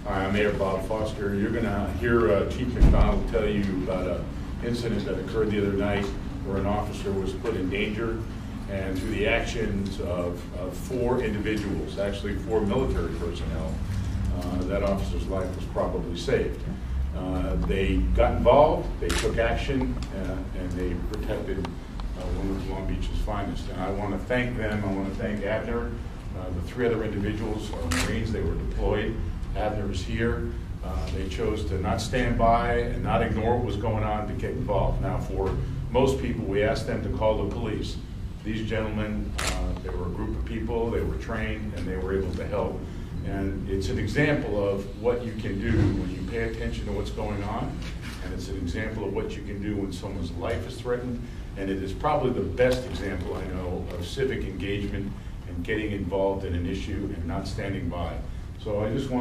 Hi, I'm Mayor Bob Foster. You're going to hear Chief McDonald tell you about an incident that occurred the other night where an officer was put in danger, and through the actions of 4 individuals, actually 4 military personnel, that officer's life was probably saved. They got involved, they took action, and they protected one of Long Beach's finest. And I want to thank them. I want to thank Abner, the 3 other individuals, Marines. They were deployed. Abner is here. They chose to not stand by and not ignore what was going on, to get involved. Now, for most people, we asked them to call the police. These gentlemen, they were a group of people, they were trained, and they were able to help. And it's an example of what you can do when you pay attention to what's going on, and it's an example of what you can do when someone's life is threatened, and it is probably the best example I know of civic engagement and getting involved in an issue and not standing by. So I just we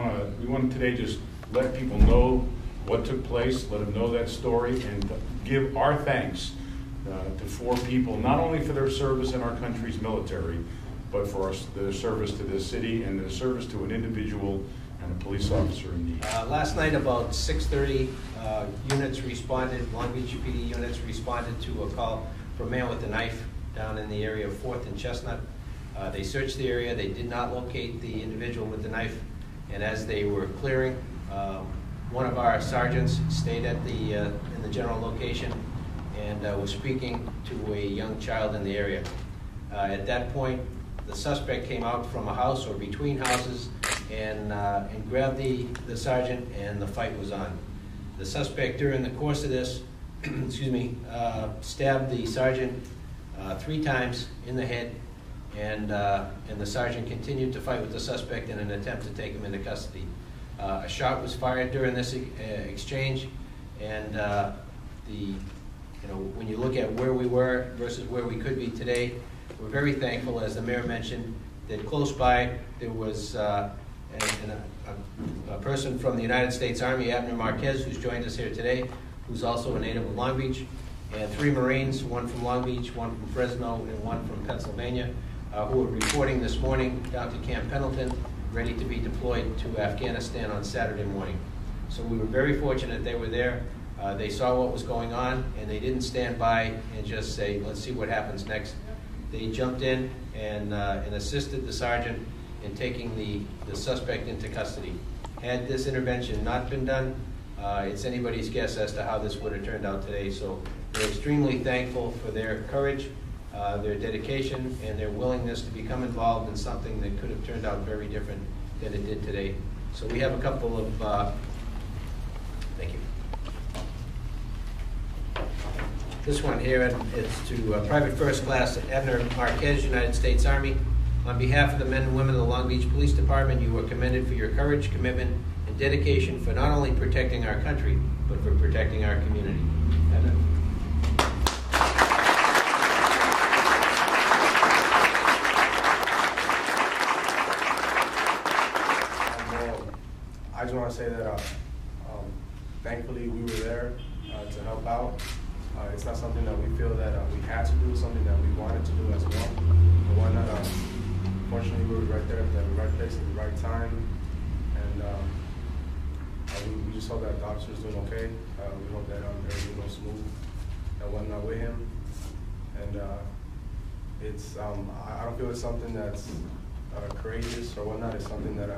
want to today just let people know what took place, let them know that story, and give our thanks to 4 people, not only for their service in our country's military, but for their service to this city and their service to an individual and a police officer in need. Last night about 6:30, units responded, Long Beach PD units responded to a call for a man with a knife down in the area of 4th and Chestnut. They searched the area, they did not locate the individual with the knife, and as they were clearing, one of our sergeants stayed at in the general location and was speaking to a young child in the area. At that point, the suspect came out from a house or between houses and grabbed the sergeant, and the fight was on. The suspect, during the course of this, excuse me, stabbed the sergeant 3 times in the head, and the sergeant continued to fight with the suspect in an attempt to take him into custody. A shot was fired during this exchange, and when you look at where we were versus where we could be today, we're very thankful, as the mayor mentioned, that close by there was a person from the United States Army, Abner Marquez, who's joined us here today, who's also a native of Long Beach, and 3 Marines, 1 from Long Beach, 1 from Fresno, and 1 from Pennsylvania, who are reporting this morning down to Camp Pendleton, ready to be deployed to Afghanistan on Saturday morning. So we were very fortunate they were there. They saw what was going on, and they didn't stand by and just say, let's see what happens next. They jumped in and assisted the sergeant in taking the suspect into custody. Had this intervention not been done, it's anybody's guess as to how this would have turned out today. So we're extremely thankful for their courage, their dedication, and their willingness to become involved in something that could have turned out very different than it did today. So we have a couple of, thank you. This one here is to Private First Class Abner Marquez, United States Army. On behalf of the men and women of the Long Beach Police Department, you are commended for your courage, commitment, and dedication for not only protecting our country, but for protecting our community. Abner. I just want to say that thankfully we were there to help out. It's not something that we feel that we had to do, something that we wanted to do as well. But why not? Fortunately, we were right there at the right place at the right time, and we just hope that the officer's doing okay. We hope that everything goes smooth and whatnot with him. And it's I don't feel it's something that's courageous or whatnot. It's something that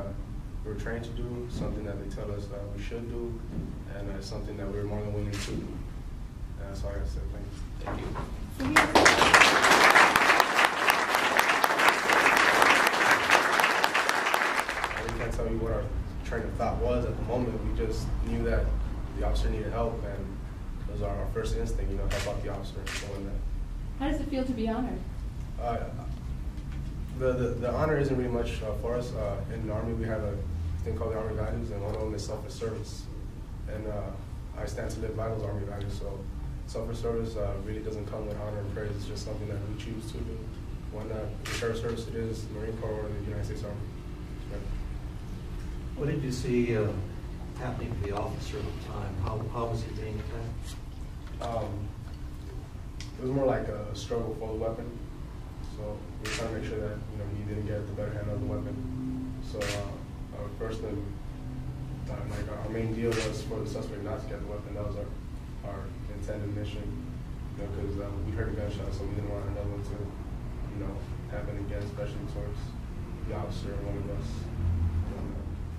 we're trained to do, something that they tell us that we should do, and it's something that we're more than willing to do. That's all I gotta say. Thank you. We can't tell you what our train of thought was at the moment. We just knew that the officer needed help, and it was our first instinct, help out the officer. How does it feel to be honored? The honor isn't really much for us. In the Army, we have a thing called the Army values, and one of them is selfless service. And I stand to live by those Army values, so selfless service really doesn't come with honor and praise. It's just something that we choose to do. Whichever service it is, Marine Corps or the United States Army. Right. What did you see happening to the officer at the time? How was he being attacked? It was more like a struggle for the weapon. So we were trying to make sure that he didn't get the better hand of the weapon. So first, Like our main deal was for the suspect not to get the weapon. That was our intended mission. Because we heard a gunshot, so we didn't want another one to, happen again, especially towards the officer or one of us.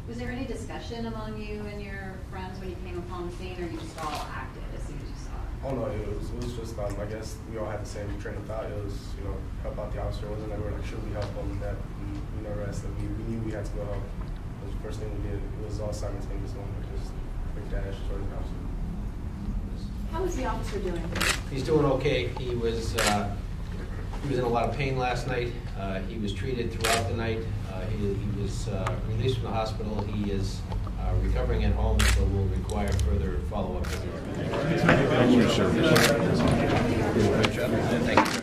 Was there any discussion among you and your friends when you came upon the scene, or you just all acted as soon as you saw it? Oh no, it was just I guess we all had the same train of thought. It was help out the officer. It wasn't like we were like, should we help him? That we never asked. We knew we had to go help. It was the first thing we did. It was all simultaneous moment, just quick dash towards the officer. How is the officer doing? He's doing okay. He was in a lot of pain last night. He was treated throughout the night. He was released from the hospital. He is recovering at home, so will require further follow-up. Thank you, sir. Thank you.